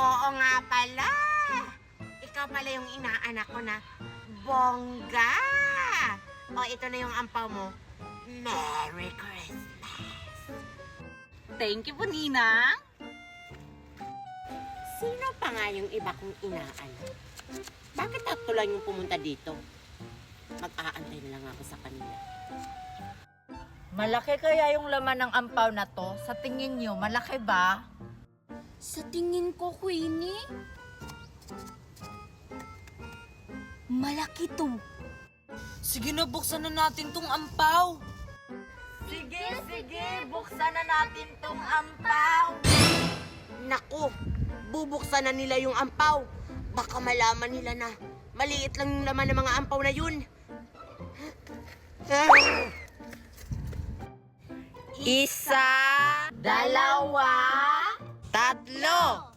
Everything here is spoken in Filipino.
Oo nga pala. Ikaw pala yung inaanak ko na bongga. O, ito na yung ampaw mo. Merry Christmas. Thank you po, Ninang. Sino pa nga yung iba kong inaanak? Bakit tatlo lang yung pumunta dito? Mag-aantay na lang ako sa kanila. Malaki kaya yung laman ng ampaw na to? Sa tingin nyo, malaki ba? Sa tingin ko, Queenie, malaki to. Sige na, buksan na natin tong ampaw. Sige, buksan na natin tong ampaw. Naku, bubuksan na nila yung ampaw. Baka malaman nila na maliit lang yung laman ng mga ampaw na yun. Isa, dalawa, Tatlo!